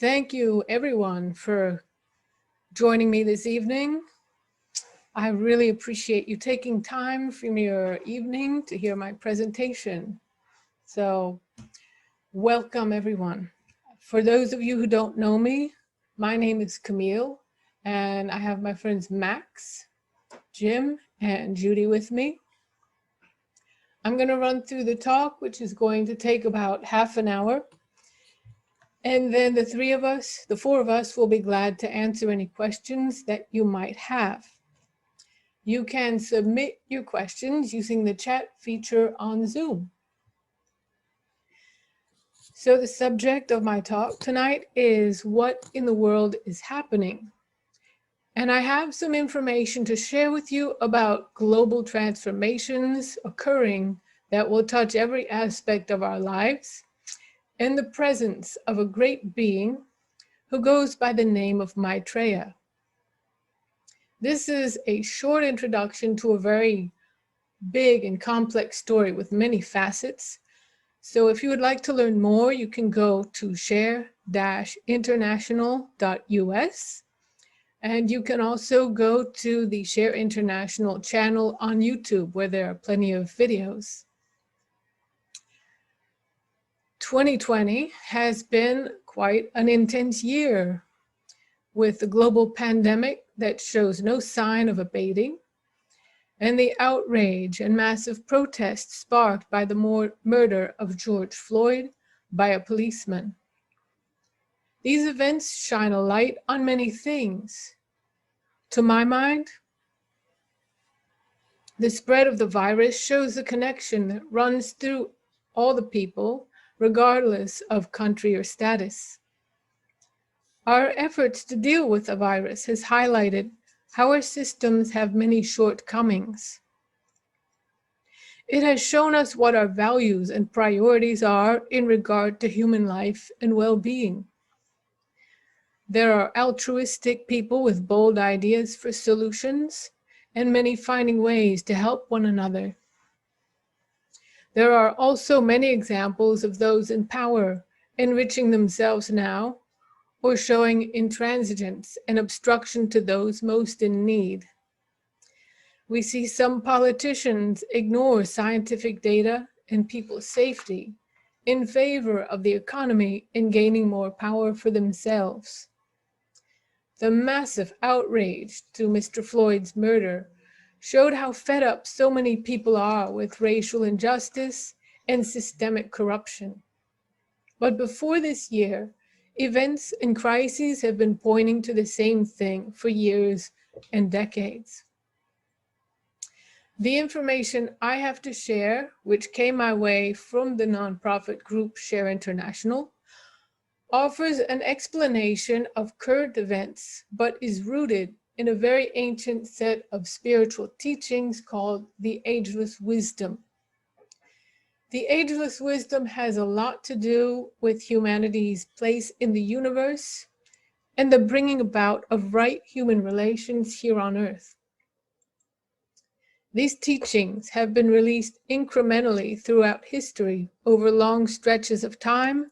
Thank you, everyone, for joining me this evening. I really appreciate you taking time from your evening to hear my presentation. So, welcome, everyone. For those of you who don't know me, my name is Camille, and I have my friends Max, Jim, and Judy with me. I'm going to run through the talk, which is going to take about half an hour. And then the four of us, will be glad to answer any questions that you might have. You can submit your questions using the chat feature on Zoom. So the subject of my talk tonight is what in the world is happening. And I have some information to share with you about global transformations occurring that will touch every aspect of our lives, in the presence of a great being who goes by the name of Maitreya. This is a short introduction to a very big and complex story with many facets. So if you would like to learn more, you can go to share-international.us, and you can also go to the Share International channel on YouTube, where there are plenty of videos. 2020 has been quite an intense year, with the global pandemic that shows no sign of abating, and the outrage and massive protests sparked by the murder of George Floyd by a policeman. These events shine a light on many things. To my mind, the spread of the virus shows the connection that runs through all the people, regardless of country or status. Our efforts to deal with the virus has highlighted how our systems have many shortcomings. It has shown us what our values and priorities are in regard to human life and well-being. There are altruistic people with bold ideas for solutions, and many finding ways to help one another. There are also many examples of those in power enriching themselves now, or showing intransigence and obstruction to those most in need. We see some politicians ignore scientific data and people's safety in favor of the economy and gaining more power for themselves. The massive outrage to Mr. Floyd's murder showed how fed up so many people are with racial injustice and systemic corruption. But before this year, events and crises have been pointing to the same thing for years and decades. The information I have to share, which came my way from the nonprofit group Share International, offers an explanation of current events, but is rooted in a very ancient set of spiritual teachings called the Ageless Wisdom. The Ageless Wisdom has a lot to do with humanity's place in the universe and the bringing about of right human relations here on Earth. These teachings have been released incrementally throughout history over long stretches of time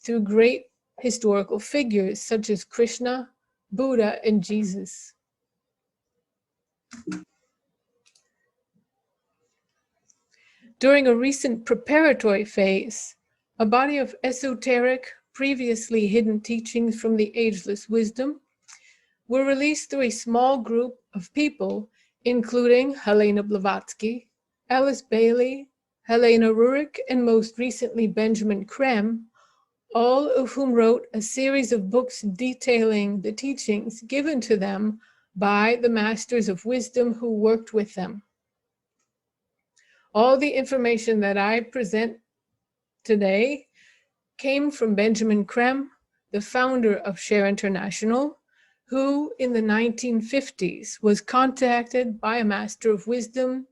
through great historical figures such as Krishna, Buddha, and Jesus. During a recent preparatory phase, a body of esoteric, previously hidden teachings from the Ageless Wisdom were released through a small group of people, including Helena Blavatsky, Alice Bailey, Helena Rurik, and most recently Benjamin Creme, all of whom wrote a series of books detailing the teachings given to them by the masters of wisdom who worked with them. All the information that I present today came from Benjamin Creme, the founder of Share International, who in the 1950s was contacted by a master of wisdom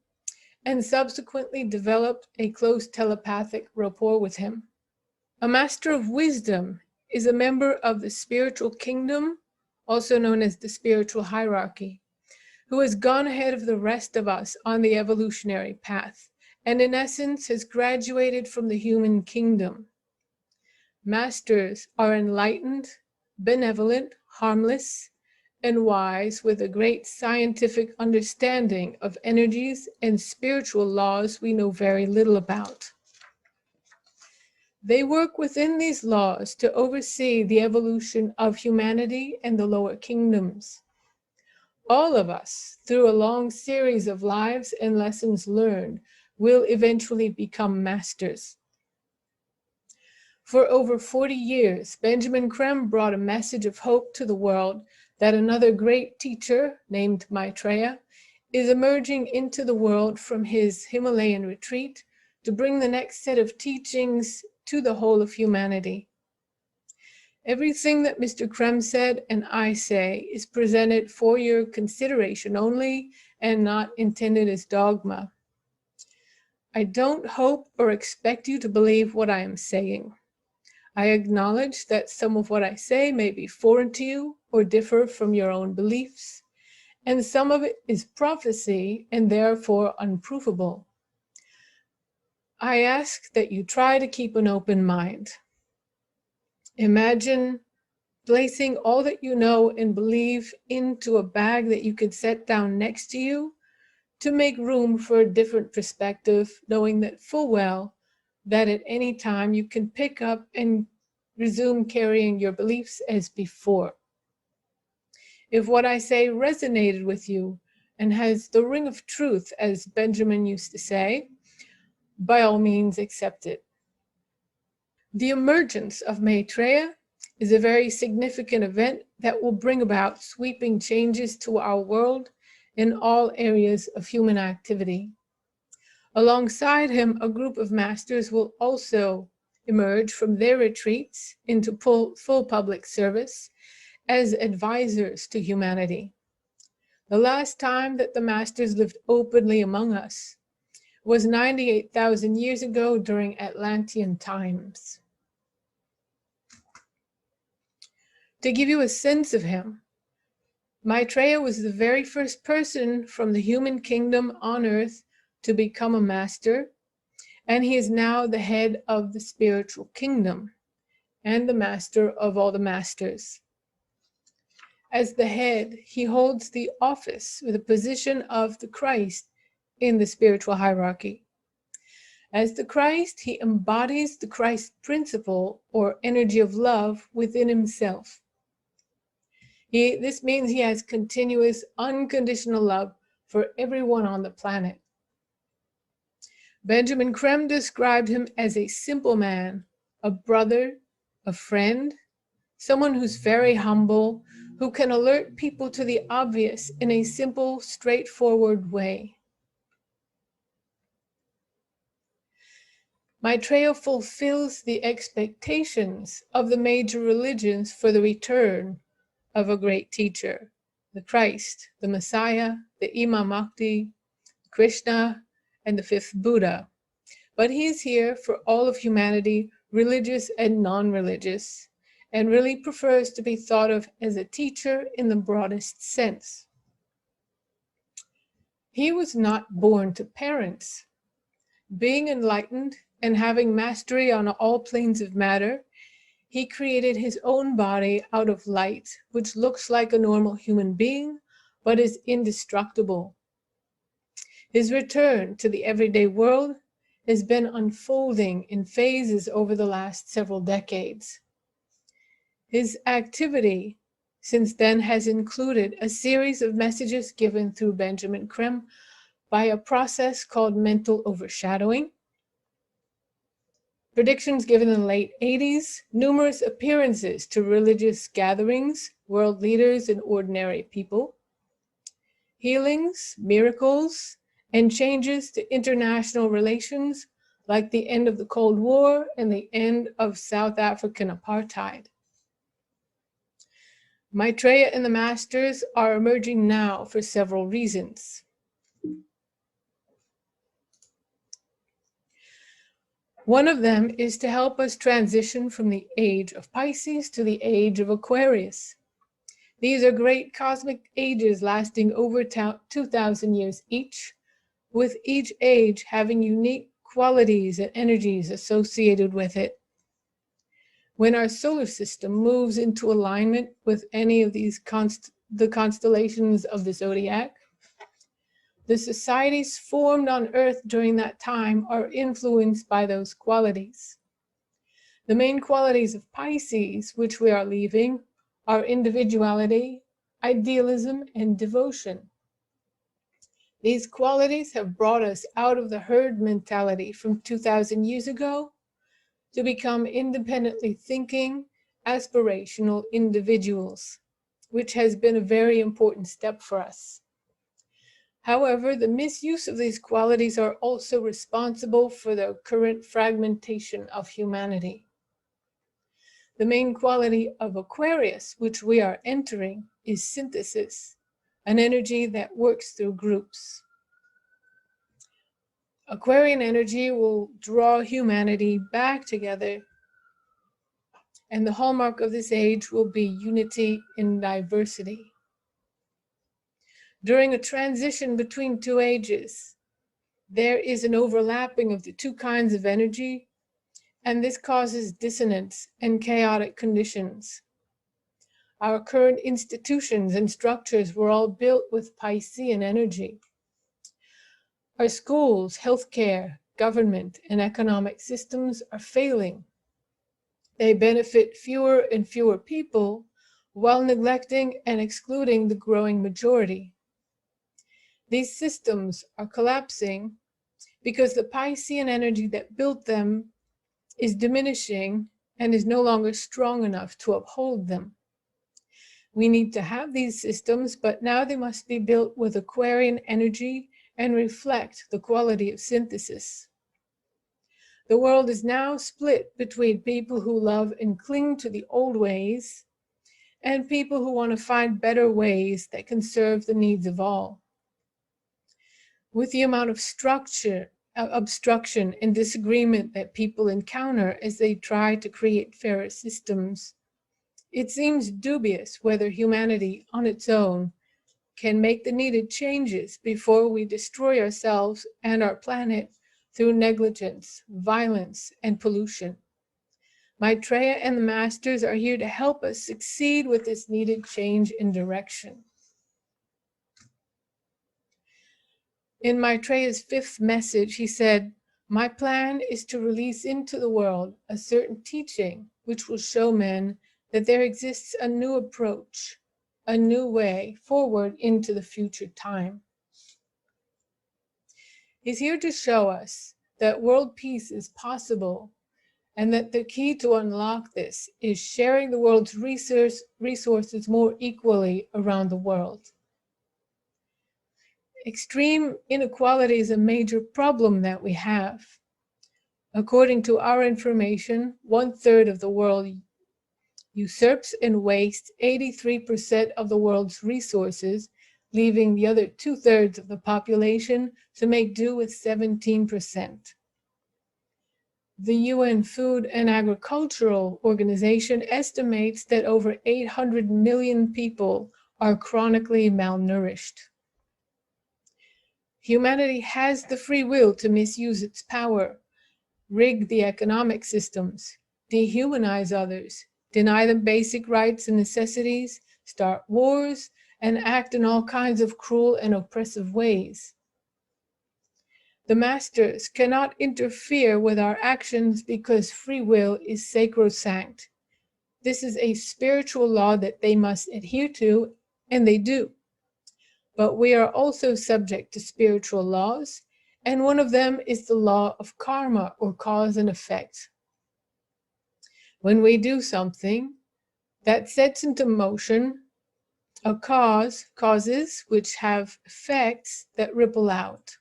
and subsequently developed a close telepathic rapport with him. A master of wisdom is a member of the spiritual kingdom, also known as the spiritual hierarchy, who has gone ahead of the rest of us on the evolutionary path, and in essence has graduated from the human kingdom. Masters are enlightened benevolent, harmless, and wise, with a great scientific understanding of energies and spiritual laws we know very little about. They work within these laws to oversee the evolution of humanity and the lower kingdoms. All of us, through a long series of lives and lessons learned, will eventually become masters. For over 40 years, Benjamin Creme brought a message of hope to the world that another great teacher, named Maitreya, is emerging into the world from his Himalayan retreat to bring the next set of teachings to the whole of humanity. Everything that Mr. Creme said and I say is presented for your consideration only and not intended as dogma. I don't hope or expect you to believe what I am saying. I acknowledge that some of what I say may be foreign to you or differ from your own beliefs, and some of it is prophecy and therefore unprovable. I ask that you try to keep an open mind. Imagine placing all that you know and believe into a bag that you could set down next to you to make room for a different perspective, knowing that full well that at any time you can pick up and resume carrying your beliefs as before. If what I say resonated with you and has the ring of truth, as Benjamin used to say, by all means accept it. The emergence of Maitreya is a very significant event that will bring about sweeping changes to our world in all areas of human activity. Alongside him, a group of masters will also emerge from their retreats into full public service as advisors to humanity. The last time that the masters lived openly among us was 98,000 years ago during Atlantean times. To give you a sense of him, Maitreya was the very first person from the human kingdom on earth to become a master, and he is now the head of the spiritual kingdom and the master of all the masters. As the head, he holds the office or the position of the Christ in the spiritual hierarchy. As the Christ, he embodies the Christ principle or energy of love within himself. This means he has continuous, unconditional love for everyone on the planet. Benjamin Creme described him as a simple man, a brother, a friend, someone who's very humble, who can alert people to the obvious in a simple, straightforward way. Maitreya fulfills the expectations of the major religions for the return of a great teacher, the Christ, the Messiah, the Imam Mahdi, Krishna, and the fifth Buddha. But he is here for all of humanity, religious and non-religious, and really prefers to be thought of as a teacher in the broadest sense. He was not born to parents. Being enlightened and having mastery on all planes of matter, he created his own body out of light, which looks like a normal human being, but is indestructible. His return to the everyday world has been unfolding in phases over the last several decades. His activity since then has included a series of messages given through Benjamin Creme by a process called mental overshadowing, predictions given in the late 80s, numerous appearances to religious gatherings, world leaders, and ordinary people, healings, miracles, and changes to international relations like the end of the Cold War and the end of South African apartheid. Maitreya and the Masters are emerging now for several reasons. One of them is to help us transition from the age of Pisces to the age of Aquarius. These are great cosmic ages lasting over 2,000 years each, with each age having unique qualities and energies associated with it. When our solar system moves into alignment with any of these the constellations of the zodiac, the societies formed on Earth during that time are influenced by those qualities. The main qualities of Pisces, which we are leaving, are individuality, idealism, and devotion. These qualities have brought us out of the herd mentality from 2,000 years ago to become independently thinking, aspirational individuals, which has been a very important step for us. However, the misuse of these qualities are also responsible for the current fragmentation of humanity. The main quality of Aquarius, which we are entering, is synthesis, an energy that works through groups. Aquarian energy will draw humanity back together, and the hallmark of this age will be unity in diversity. During a transition between two ages, there is an overlapping of the two kinds of energy, and this causes dissonance and chaotic conditions. Our current institutions and structures were all built with Piscean energy. Our schools, healthcare, government, and economic systems are failing. They benefit fewer and fewer people while neglecting and excluding the growing majority. These systems are collapsing because the Piscean energy that built them is diminishing and is no longer strong enough to uphold them. We need to have these systems, but now they must be built with Aquarian energy and reflect the quality of synthesis. The world is now split between people who love and cling to the old ways and people who want to find better ways that can serve the needs of all. With the amount of obstruction and disagreement that people encounter as they try to create fairer systems, it seems dubious whether humanity on its own can make the needed changes before we destroy ourselves and our planet through negligence, violence, and pollution. Maitreya and the Masters are here to help us succeed with this needed change in direction. In Maitreya's 5th message, he said, "My plan is to release into the world a certain teaching which will show men that there exists a new approach, a new way forward into the future time." He's here to show us that world peace is possible and that the key to unlock this is sharing the world's resources more equally around the world. Extreme inequality is a major problem that we have. According to our information, 1/3 of the world usurps and wastes 83% of the world's resources, leaving the other 2/3 of the population to make do with 17%. The UN Food and Agricultural Organization estimates that over 800 million people are chronically malnourished. Humanity has the free will to misuse its power, rig the economic systems, dehumanize others, deny them basic rights and necessities, start wars, and act in all kinds of cruel and oppressive ways. The Masters cannot interfere with our actions because free will is sacrosanct. This is a spiritual law that they must adhere to, and they do. But we are also subject to spiritual laws, and one of them is the law of karma, or cause and effect. When we do something, that sets into motion causes which have effects that ripple out.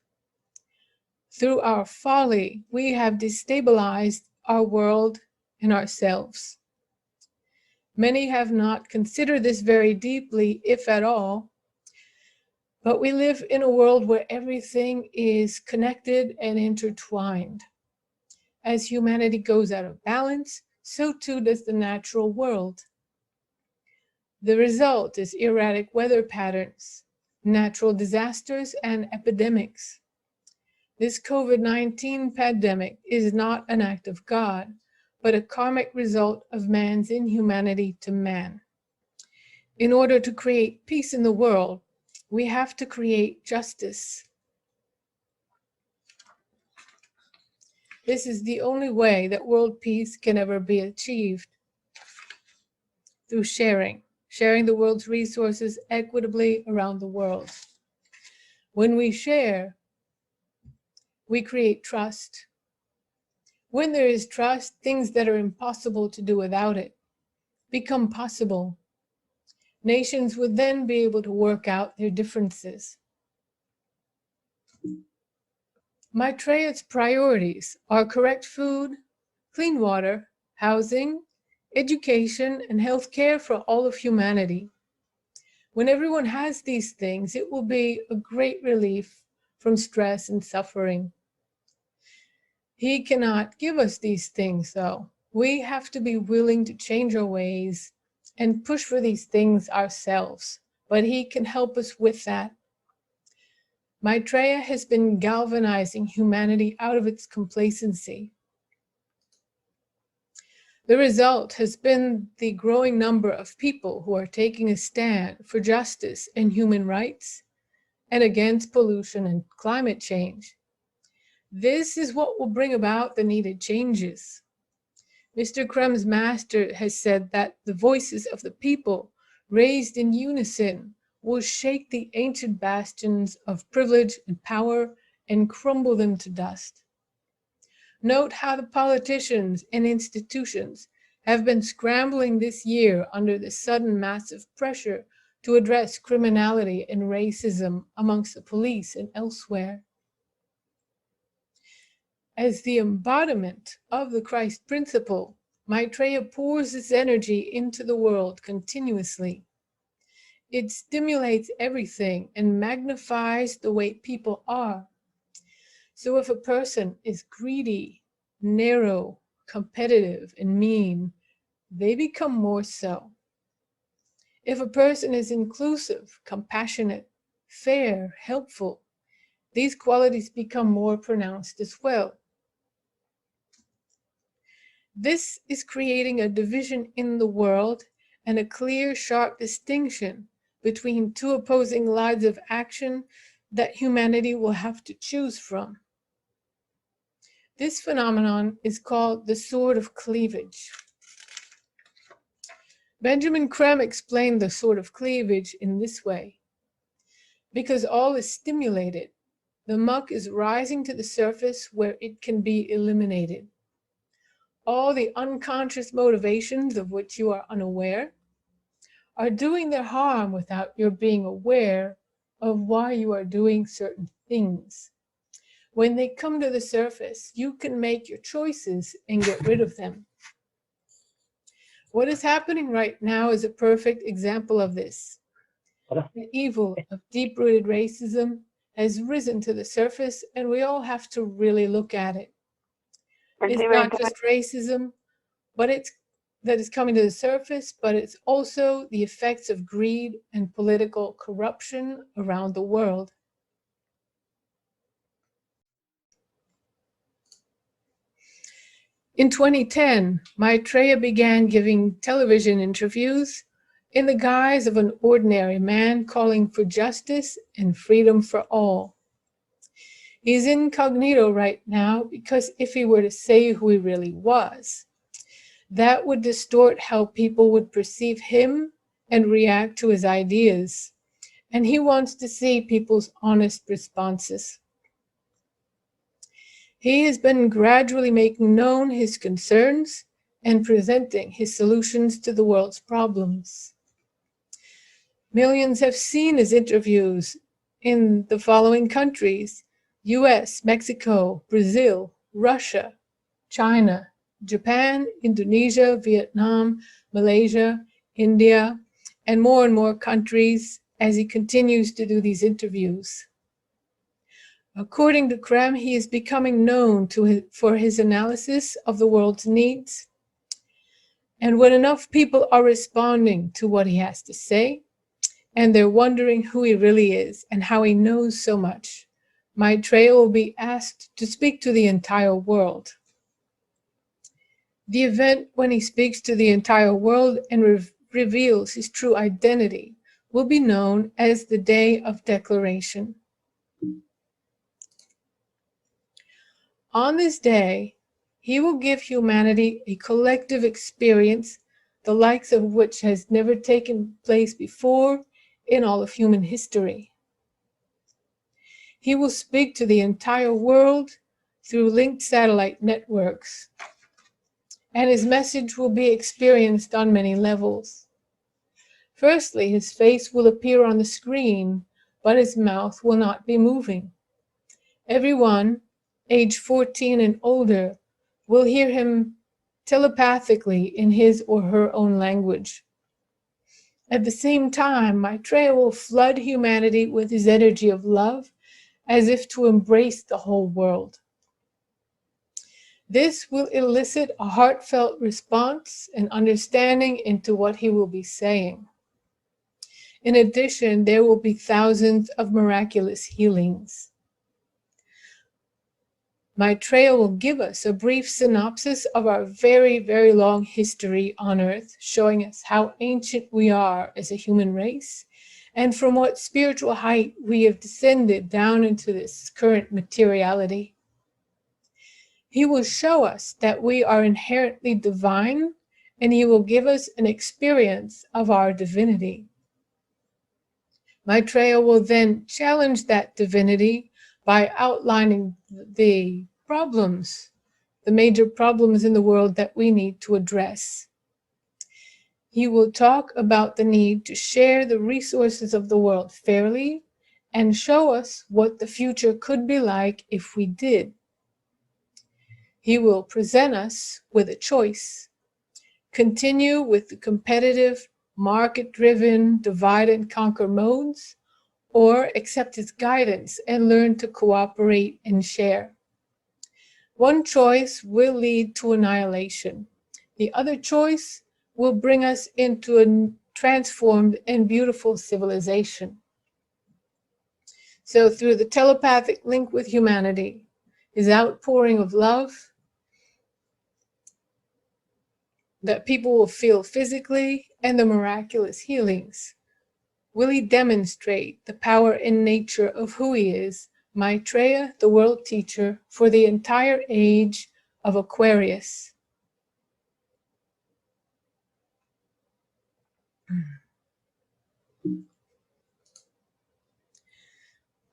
Through our folly, we have destabilized our world and ourselves. Many have not considered this very deeply, if at all, but we live in a world where everything is connected and intertwined. As humanity goes out of balance, so too does the natural world. The result is erratic weather patterns, natural disasters, and epidemics. This COVID-19 pandemic is not an act of God, but a karmic result of man's inhumanity to man. In order to create peace in the world, we have to create justice. This is the only way that world peace can ever be achieved, through sharing the world's resources equitably around the world. When we share, we create trust. When there is trust, things that are impossible to do without it become possible. Nations would then be able to work out their differences. Maitreya's priorities are correct food, clean water, housing, education, and health care for all of humanity. When everyone has these things, it will be a great relief from stress and suffering. He cannot give us these things, though. We have to be willing to change our ways and push for these things ourselves, but he can help us with that. Maitreya has been galvanizing humanity out of its complacency. The result has been the growing number of people who are taking a stand for justice and human rights and against pollution and climate change. This is what will bring about the needed changes. Mr. Krem's master has said that the voices of the people, raised in unison, will shake the ancient bastions of privilege and power and crumble them to dust. Note how the politicians and institutions have been scrambling this year under the sudden massive pressure to address criminality and racism amongst the police and elsewhere. As the embodiment of the Christ principle, Maitreya pours its energy into the world continuously. It stimulates everything and magnifies the way people are. So if a person is greedy, narrow, competitive, and mean, they become more so. If a person is inclusive, compassionate, fair, helpful, these qualities become more pronounced as well. This is creating a division in the world and a clear, sharp distinction between two opposing lines of action that humanity will have to choose from. This phenomenon is called the sword of cleavage. Benjamin Krem explained the sword of cleavage in this way. Because all is stimulated, the muck is rising to the surface where it can be eliminated. All the unconscious motivations of which you are unaware are doing their harm without your being aware of why you are doing certain things. When they come to the surface, you can make your choices and get rid of them. What is happening right now is a perfect example of this. The evil of deep-rooted racism has risen to the surface, and we all have to really look at it. It's not just racism, that is coming to the surface, but it's also the effects of greed and political corruption around the world. In 2010, Maitreya began giving television interviews in the guise of an ordinary man calling for justice and freedom for all. He's incognito right now because if he were to say who he really was, that would distort how people would perceive him and react to his ideas. And he wants to see people's honest responses. He has been gradually making known his concerns and presenting his solutions to the world's problems. Millions have seen his interviews in the following countries: US, Mexico, Brazil, Russia, China, Japan, Indonesia, Vietnam, Malaysia, India, and more countries as he continues to do these interviews. According to Krem, he is becoming known for his analysis of the world's needs. And when enough people are responding to what he has to say, and they're wondering who he really is and how he knows so much, Maitreya will be asked to speak to the entire world. The event when he speaks to the entire world and reveals his true identity will be known as the Day of Declaration. On this day, he will give humanity a collective experience, the likes of which has never taken place before in all of human history. He will speak to the entire world through linked satellite networks, and his message will be experienced on many levels. Firstly, his face will appear on the screen, but his mouth will not be moving. Everyone, age 14 and older, will hear him telepathically in his or her own language. At the same time, Maitreya will flood humanity with his energy of love, as if to embrace the whole world. This will elicit a heartfelt response and understanding into what he will be saying. In addition, there will be thousands of miraculous healings. Maitreya will give us a brief synopsis of our very, very long history on Earth, showing us how ancient we are as a human race, and from what spiritual height we have descended down into this current materiality. He will show us that we are inherently divine, and he will give us an experience of our divinity. Maitreya will then challenge that divinity by outlining the problems, the major problems in the world that we need to address. He will talk about the need to share the resources of the world fairly and show us what the future could be like if we did. He will present us with a choice: continue with the competitive, market-driven, divide and conquer modes, or accept his guidance and learn to cooperate and share. One choice will lead to annihilation. The other choice will bring us into a transformed and beautiful civilization. So through the telepathic link with humanity, his outpouring of love that people will feel physically, and the miraculous healings, will he demonstrate the power and nature of who he is, Maitreya, the world teacher, for the entire age of Aquarius.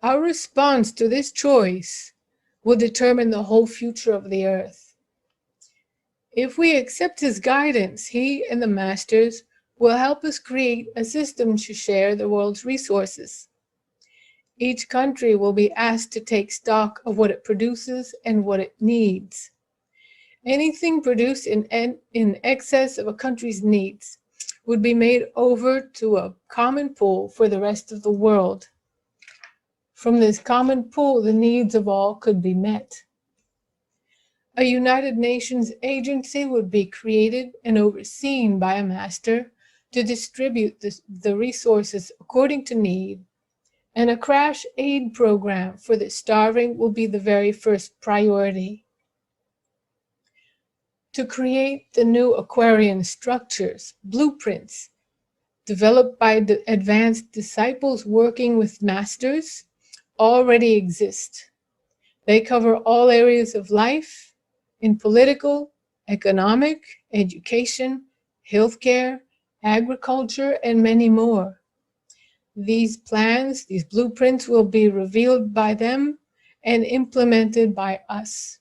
Our response to this choice will determine the whole future of the earth. If we accept his guidance, he and the masters will help us create a system to share the world's resources. Each country will be asked to take stock of what it produces and what it needs. Anything produced in excess of a country's needs would be made over to a common pool for the rest of the world. From this common pool, the needs of all could be met. A United Nations agency would be created and overseen by a master to distribute the resources according to need, and a crash aid program for the starving will be the very first priority. To create the new Aquarian structures, blueprints, developed by the advanced disciples working with masters, already exist. They cover all areas of life in political, economic, education, healthcare, agriculture, and many more. These plans, these blueprints will be revealed by them and implemented by us.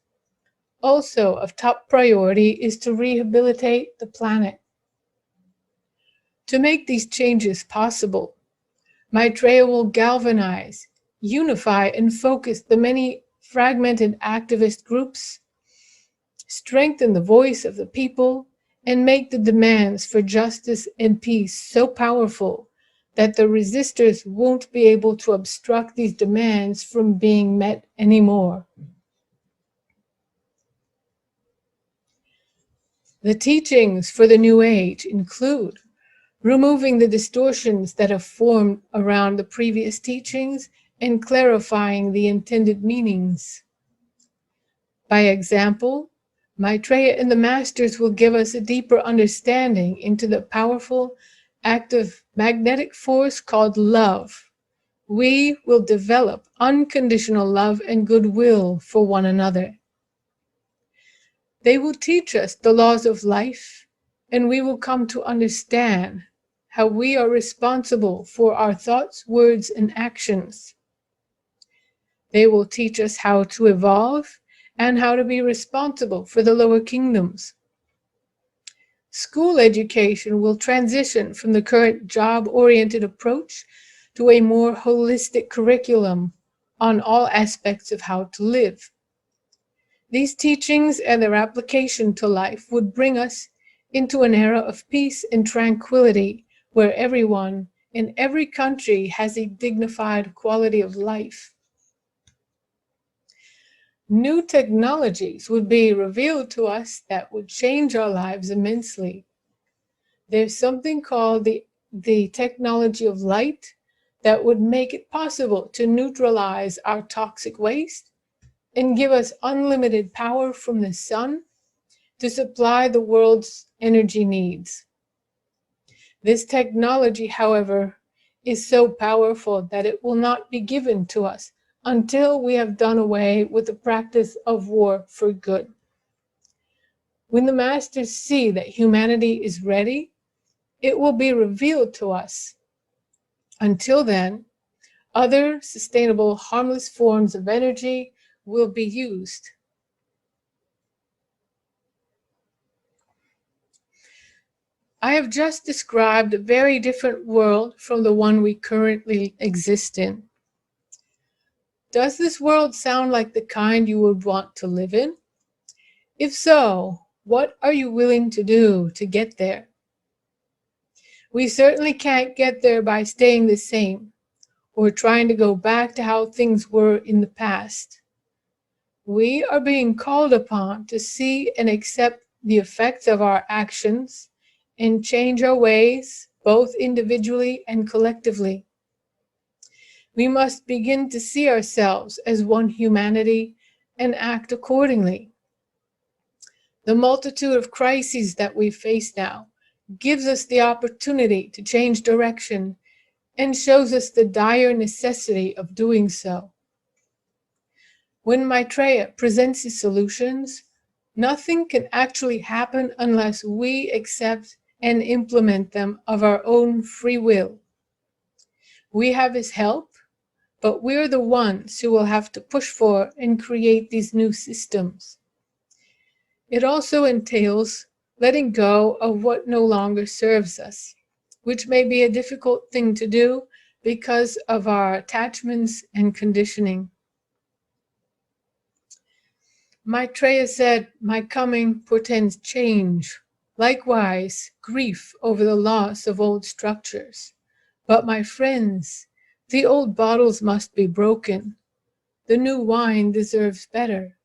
Also, of top priority is to rehabilitate the planet. To make these changes possible, Maitreya will galvanize, unify, and focus the many fragmented activist groups, strengthen the voice of the people, and make the demands for justice and peace so powerful that the resistors won't be able to obstruct these demands from being met anymore. The teachings for the New Age include removing the distortions that have formed around the previous teachings and clarifying the intended meanings. By example, Maitreya and the Masters will give us a deeper understanding into the powerful, active magnetic force called love. We will develop unconditional love and goodwill for one another. They will teach us the laws of life, and we will come to understand how we are responsible for our thoughts, words, and actions. They will teach us how to evolve and how to be responsible for the lower kingdoms. School education will transition from the current job-oriented approach to a more holistic curriculum on all aspects of how to live. These teachings and their application to life would bring us into an era of peace and tranquility where everyone in every country has a dignified quality of life. New technologies would be revealed to us that would change our lives immensely. There's something called the technology of light that would make it possible to neutralize our toxic waste and give us unlimited power from the sun to supply the world's energy needs. This technology, however, is so powerful that it will not be given to us until we have done away with the practice of war for good. When the Masters see that humanity is ready, it will be revealed to us. Until then, other sustainable, harmless forms of energy will be used. I have just described a very different world from the one we currently exist in. Does this world sound like the kind you would want to live in? If so, what are you willing to do to get there? We certainly can't get there by staying the same or trying to go back to how things were in the past. We are being called upon to see and accept the effects of our actions and change our ways, both individually and collectively. We must begin to see ourselves as one humanity and act accordingly. The multitude of crises that we face now gives us the opportunity to change direction and shows us the dire necessity of doing so. When Maitreya presents his solutions, nothing can actually happen unless we accept and implement them of our own free will. We have his help, but we're the ones who will have to push for and create these new systems. It also entails letting go of what no longer serves us, which may be a difficult thing to do because of our attachments and conditioning. Maitreya said, "My coming portends change. Likewise, grief over the loss of old structures. But my friends, the old bottles must be broken. The new wine deserves better."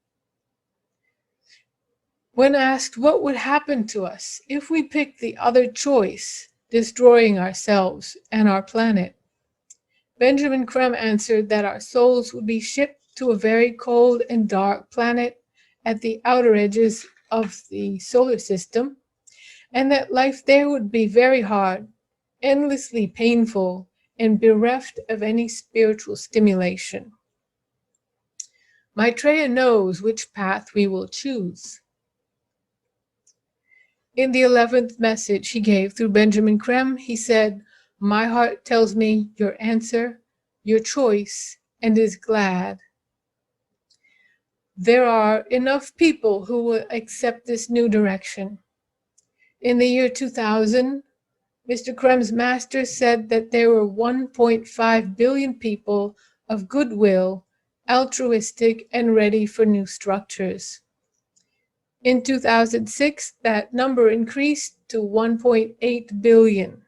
When asked what would happen to us if we picked the other choice, destroying ourselves and our planet, Benjamin Creme answered that our souls would be shipped to a very cold and dark planet at the outer edges of the solar system, and that life there would be very hard, endlessly painful, and bereft of any spiritual stimulation. Maitreya knows which path we will choose. In the 11th message he gave through Benjamin Creme, he said, "My heart tells me your answer, your choice, and is glad." There are enough people who will accept this new direction. In the year 2000, Mr. Creme's master said that there were 1.5 billion people of goodwill, altruistic, and ready for new structures. In 2006, that number increased to 1.8 billion.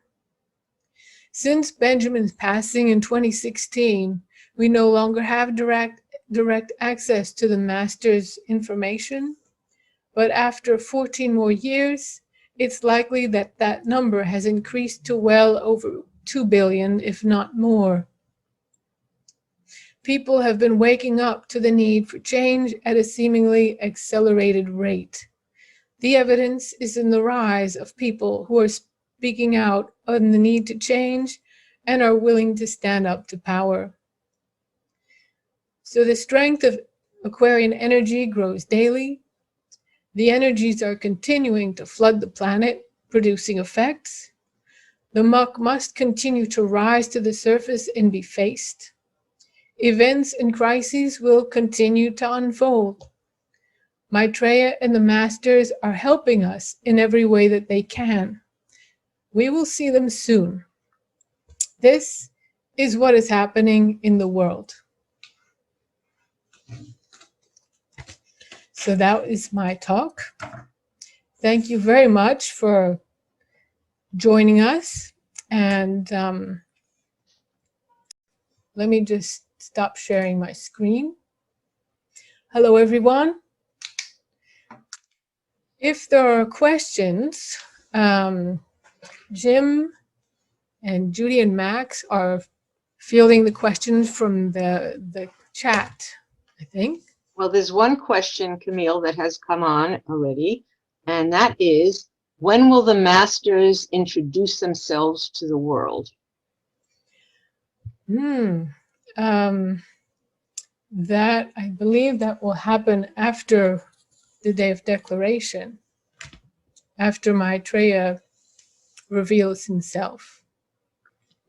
Since Benjamin's passing in 2016, we no longer have direct access to the master's information, but after 14 more years, it's likely that that number has increased to well over 2 billion, if not more. People have been waking up to the need for change at a seemingly accelerated rate. The evidence is in the rise of people who are speaking out on the need to change and are willing to stand up to power. So the strength of Aquarian energy grows daily. The energies are continuing to flood the planet, producing effects. The muck must continue to rise to the surface and be faced. Events and crises will continue to unfold. Maitreya and the masters are helping us in every way that they can. We will see them soon. This is what is happening in the world. So that is my talk. Thank you very much for joining us. And let me just stop sharing my screen. Hello, everyone. If there are questions, Jim and Judy and Max are fielding the questions from the chat, I think. Well, there's one question, Camille, that has come on already, and that is, when will the masters introduce themselves to the world? That, I believe that will happen after the day of declaration, after Maitreya reveals himself.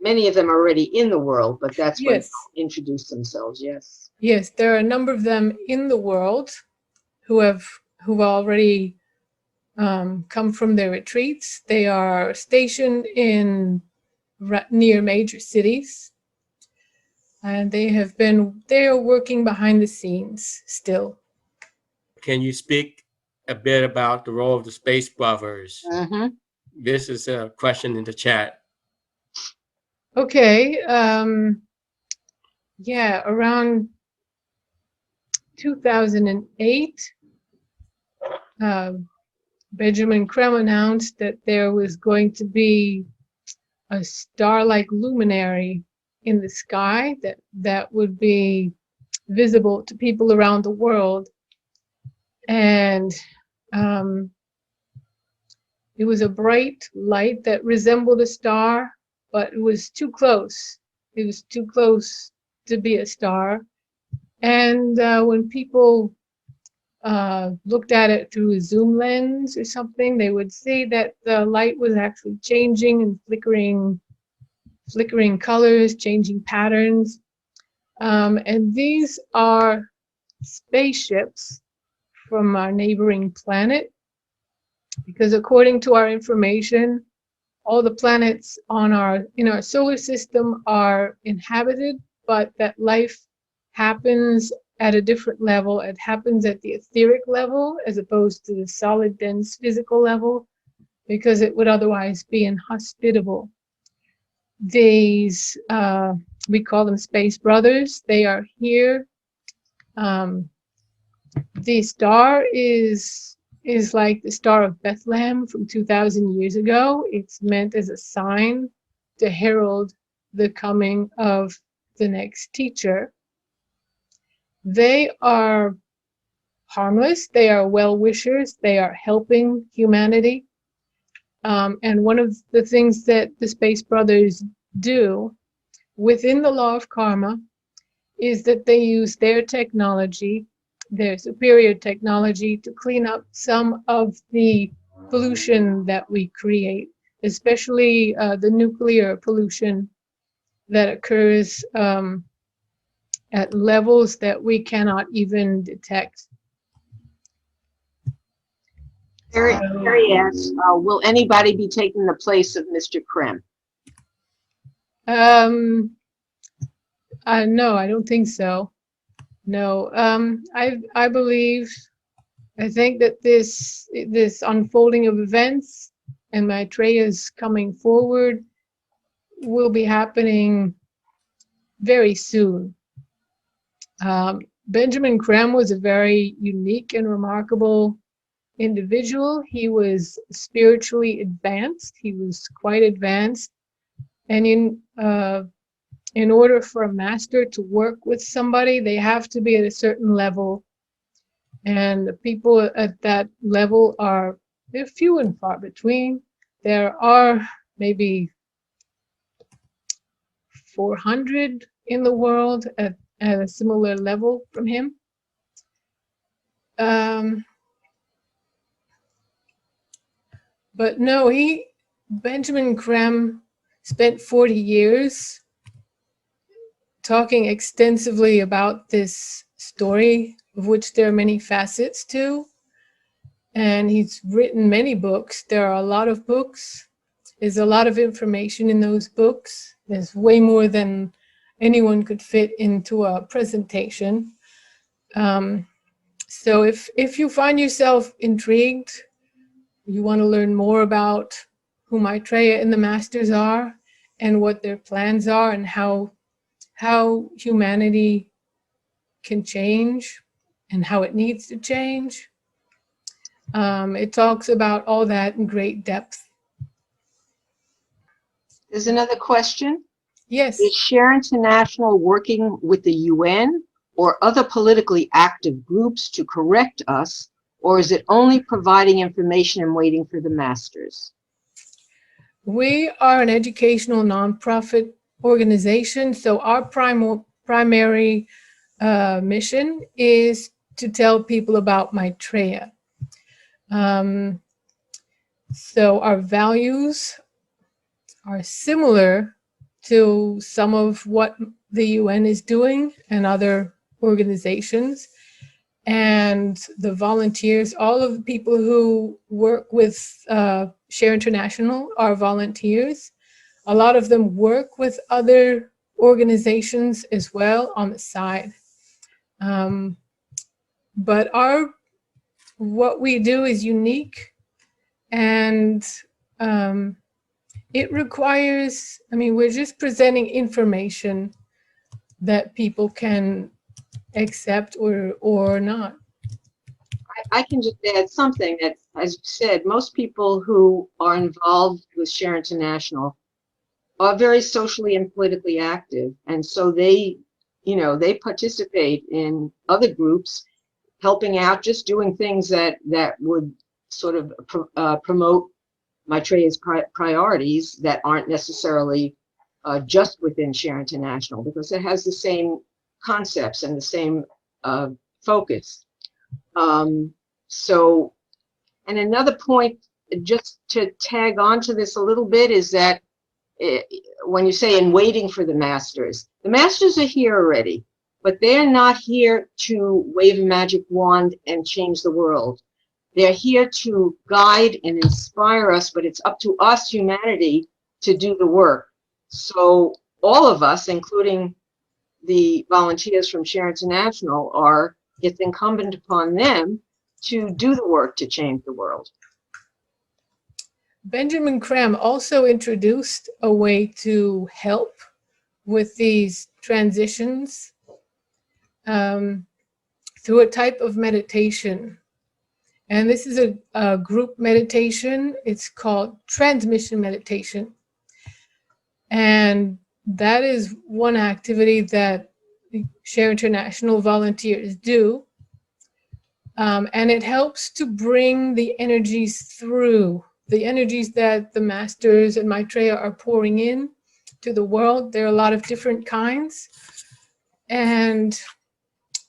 Many of them are already in the world, but that's when Yes. they'll introduce themselves, yes. Yes, there are a number of them in the world who've already come from their retreats. They are stationed in near major cities, and they are working behind the scenes still. Can you speak a bit about the role of the Space Brothers? This is a question in the chat. Okay. Yeah, around 2008, Benjamin Creme announced that there was going to be a star-like luminary in the sky that would be visible to people around the world. And it was a bright light that resembled a star, but it was too close. It was too close to be a star. And when people looked at it through a zoom lens or something, they would see that the light was actually changing and flickering colors, changing patterns. And these are spaceships from our neighboring planet, because according to our information, all the planets in our solar system are inhabited, but that life happens at a different level. It happens at the etheric level as opposed to the solid, dense physical level, because it would otherwise be inhospitable. These, we call them Space Brothers. They are here. The star is like the Star of Bethlehem from 2,000 years ago. It's meant as a sign to herald the coming of the next teacher. They are harmless. They are well-wishers. They are helping humanity. And one of the things that the Space Brothers do within the law of karma is that they use their technology, their superior technology, to clean up some of the pollution that we create, especially the nuclear pollution that occurs at levels that we cannot even detect. Harry asks, will anybody be taking the place of Mr. Creme? No, I don't think so. No, I think that this unfolding of events and Maitreya's coming forward will be happening very soon. Benjamin Creme was a very unique and remarkable individual. He was spiritually advanced. He was quite advanced. And in order for a master to work with somebody, they have to be at a certain level. And the people at that level are They're few and far between. There are maybe 400 in the world at a similar level from him. But no, Benjamin Creme spent 40 years talking extensively about this story, of which there are many facets to. And he's written many books. There are a lot of books. There's a lot of information in those books. There's way more than anyone could fit into a presentation. So if you find yourself intrigued, you want to learn more about who Maitreya and the masters are and what their plans are and how humanity can change and how it needs to change. It talks about all that in great depth. There's another question. Yes. Is Share International working with the UN or other politically active groups to correct us, or is it only providing information and waiting for the masters? We are an educational nonprofit organization, so our primary mission is to tell people about Maitreya. So our values are similar to some of what the UN is doing and other organizations. And the volunteers, all of the people who work with Share International are volunteers. A lot of them work with other organizations as well on the side. But what we do is unique, and it requires, we're just presenting information that people can accept or not. I can just add something that, as you said, most people who are involved with Share International are very socially and politically active. And so they participate in other groups, helping out, just doing things that would sort of promote Maitreya's priorities that aren't necessarily just within Share International, because it has the same concepts and the same focus. So, and another point, just to tag on to this a little bit, is that when you say in waiting for the masters are here already, but they're not here to wave a magic wand and change the world. They're here to guide and inspire us, but it's up to us, humanity, to do the work. So all of us, including the volunteers from Share International, it's incumbent upon them to do the work to change the world. Benjamin Creme also introduced a way to help with these transitions through a type of meditation. And this is a group meditation. It's called transmission meditation. And that is one activity that Share International volunteers do. And it helps to bring the energies through, the energies that the masters and Maitreya are pouring in to the world. There are a lot of different kinds. And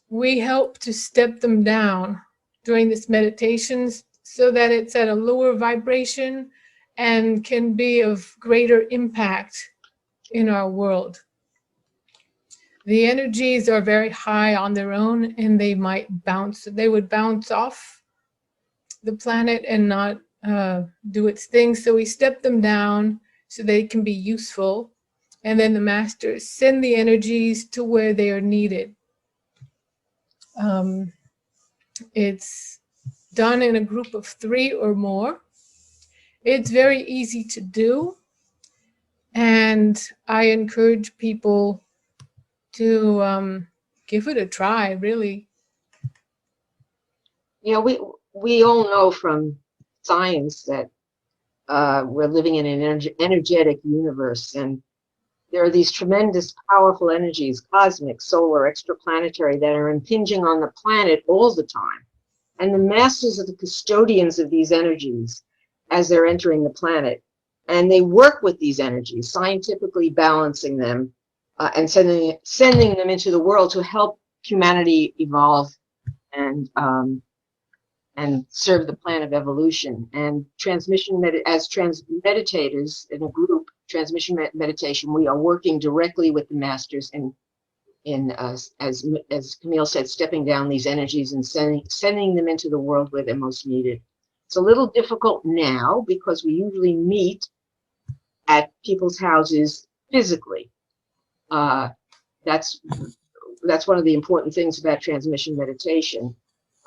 we help to step them down during this meditations so that it's at a lower vibration and can be of greater impact in our world. The energies are very high on their own, and they would bounce off the planet and not do its thing. So we step them down so they can be useful. And then the masters send the energies to where they are needed. It's done in a group of 3 or more. It's very easy to do. And I encourage people to give it a try, really. We all know from science that we're living in an energetic universe, and there are these tremendous, powerful energies, cosmic, solar, extraplanetary, that are impinging on the planet all the time. And the masters are the custodians of these energies as they're entering the planet. And they work with these energies, scientifically balancing them and sending them into the world to help humanity evolve and serve the plan of evolution. And meditators in a group, transmission meditation, we are working directly with the masters as Camille said, stepping down these energies and sending them into the world where they're most needed. It's a little difficult now because we usually meet at people's houses physically. That's one of the important things about transmission meditation.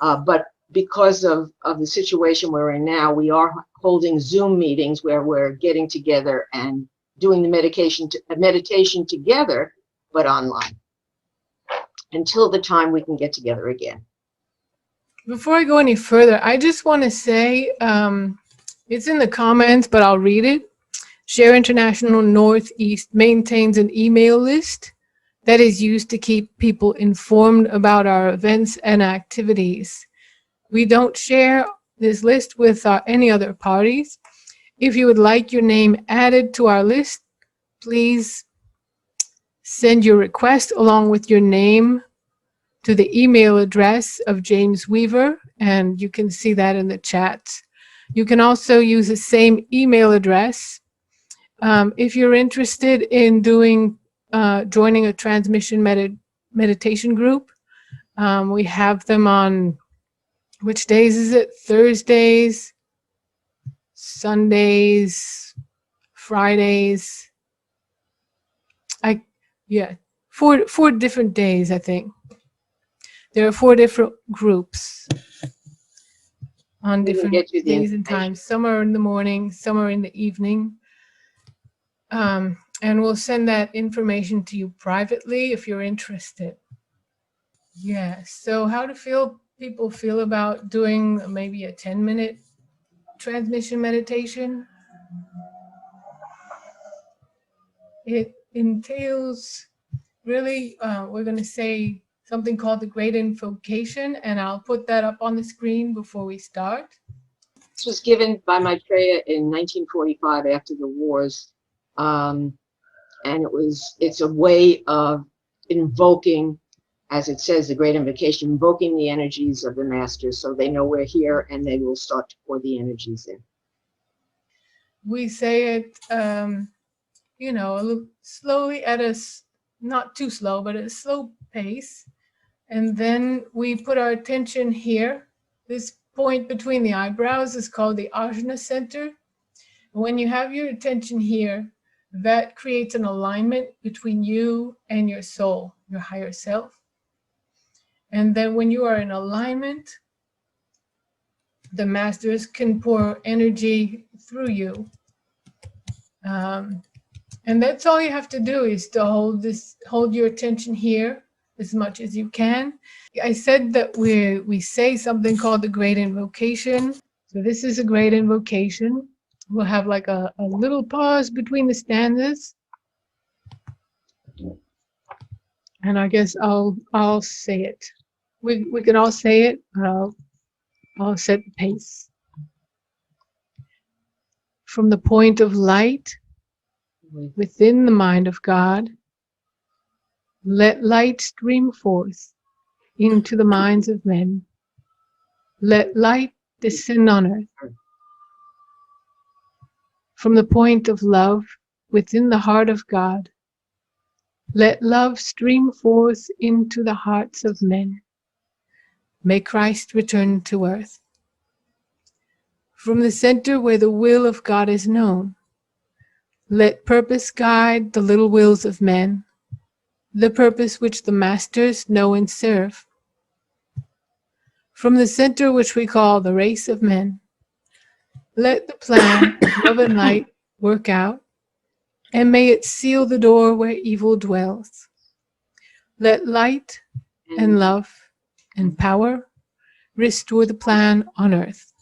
But because of the situation we're in now, we are holding Zoom meetings where we're getting together and doing the meditation together, but online, until the time we can get together again. Before I go any further, I just want to say, it's in the comments, but I'll read it. Share International Northeast maintains an email list that is used to keep people informed about our events and activities. We don't share this list with any other parties. If you would like your name added to our list, please send your request along with your name to the email address of James Weaver, and you can see that in the chat. You can also use the same email address if you're interested in joining a transmission meditation group. We have them on, which days is it? Thursdays, Sundays, Fridays. Four different days, I think. There are 4 different groups on different days and times. Some are in the morning, some are in the evening. And we'll send that information to you privately if you're interested. Yeah, so how do people feel about doing maybe a 10-minute transmission meditation? It entails really, we're going to say something called the Great Invocation, and I'll put that up on the screen before we start. This was given by Maitreya in 1945 after the wars. And it's a way of invoking, as it says, the Great Invocation, invoking the energies of the masters so they know we're here and they will start to pour the energies in. We say it, a little slowly at not too slow, but at a slow pace. And then we put our attention here. This point between the eyebrows is called the Ajna Center. When you have your attention here, that creates an alignment between you and your soul, your higher self. And then when you are in alignment, the masters can pour energy through you. And that's all you have to do, is to hold your attention here as much as you can. I said that we say something called the Great Invocation. So this is a Great Invocation. We'll have like a little pause between the stanzas. And I guess I'll say it. We can all say it, but I'll set the pace. From the point of light within the mind of God, let light stream forth into the minds of men. Let light descend on earth. From the point of love within the heart of God, let love stream forth into the hearts of men. May Christ return to earth. From the center where the will of God is known, let purpose guide the little wills of men, the purpose which the masters know and serve. From the center which we call the race of men, let the plan of love and light work out, and may it seal the door where evil dwells. Let light and love and power restore the plan on earth.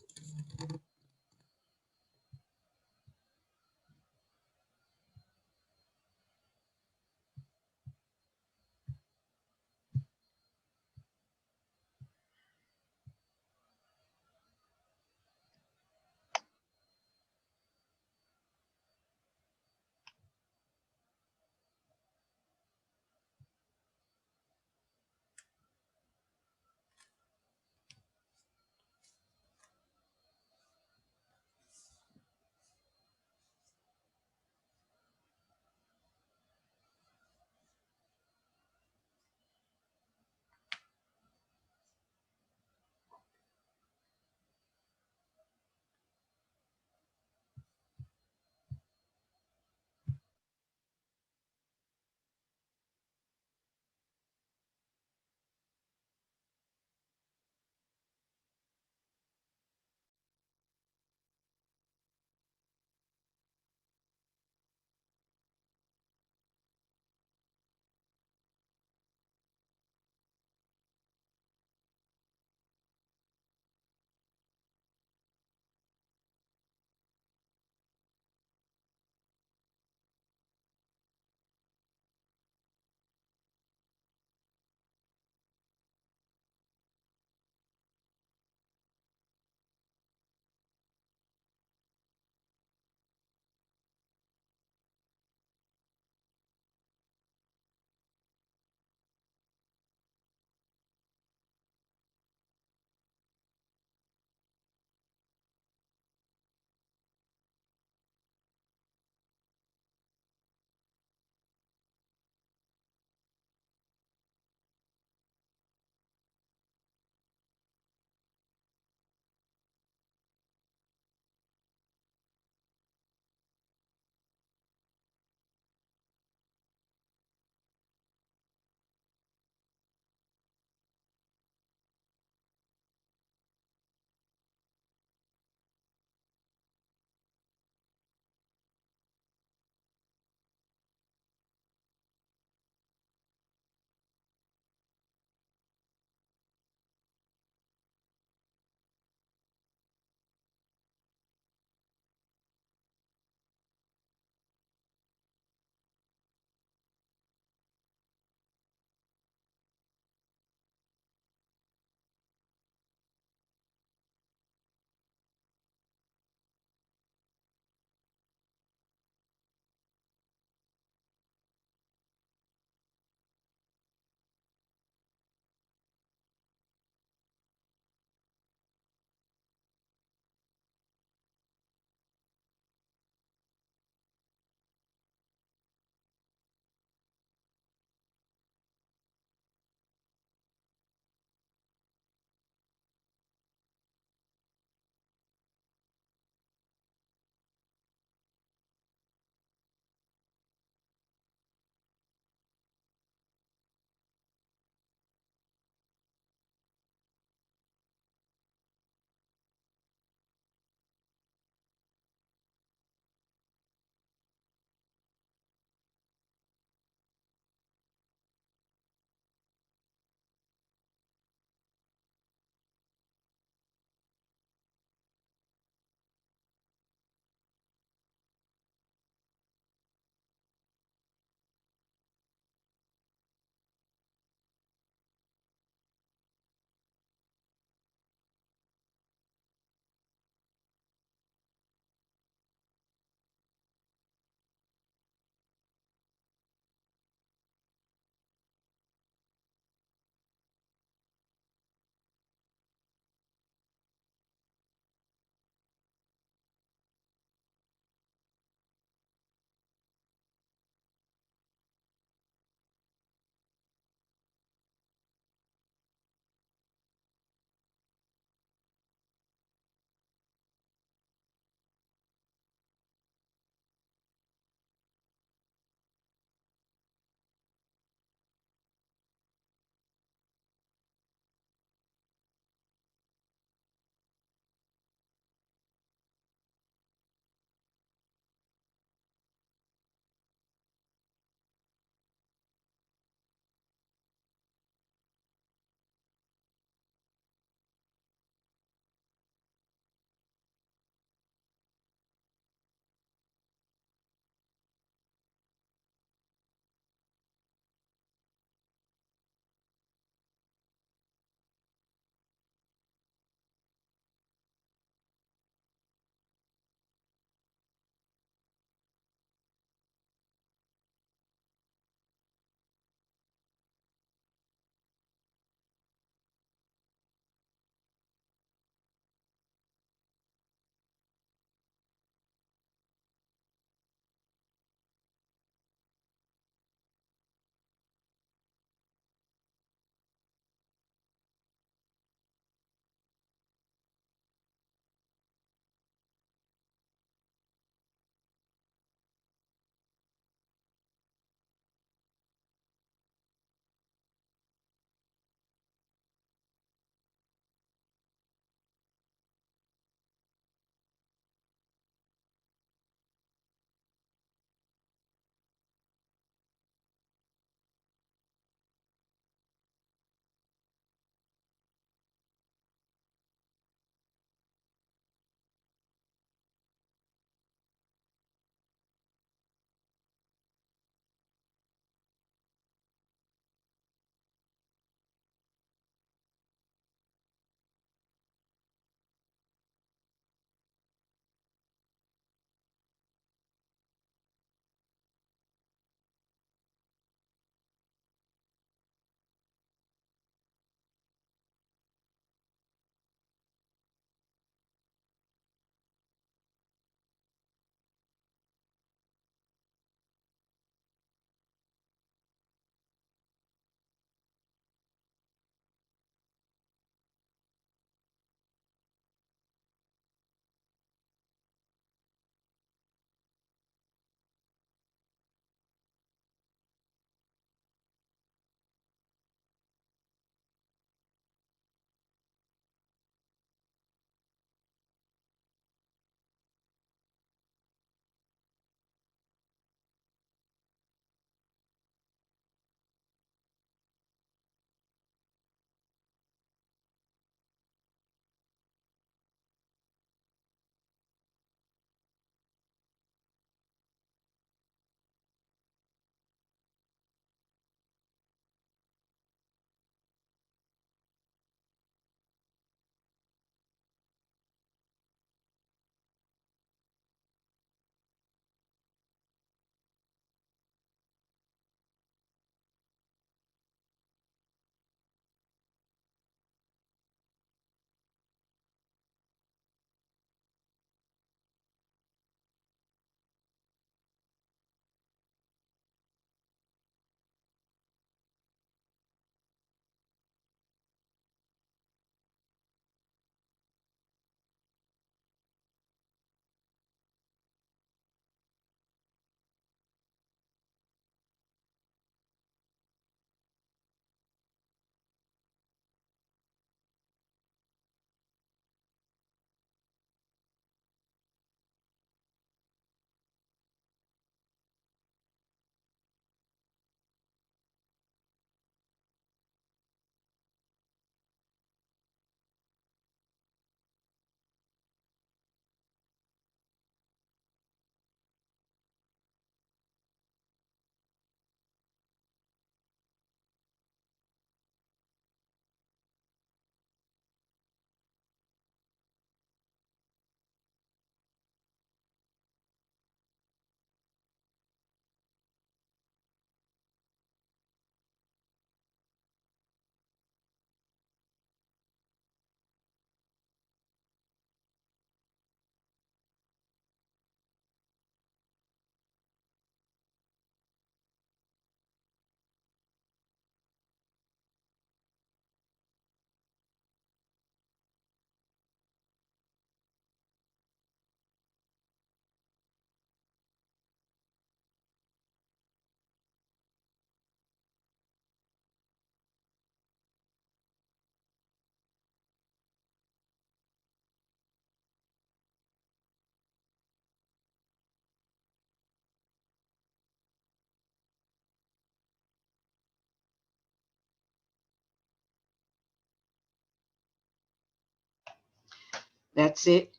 That's it.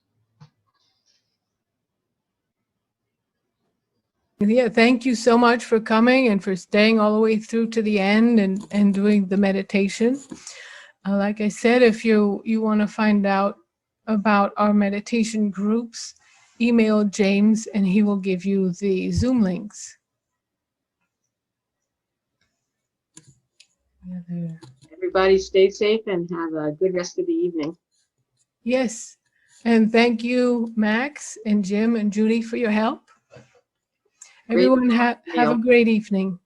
Yeah, thank you so much for coming and for staying all the way through to the end and doing the meditation. Like I said, if you want to find out about our meditation groups, email James and he will give you the Zoom links. Everybody stay safe and have a good rest of the evening. Yes, and thank you, Max and Jim and Judy, for your help. Everyone have a great evening.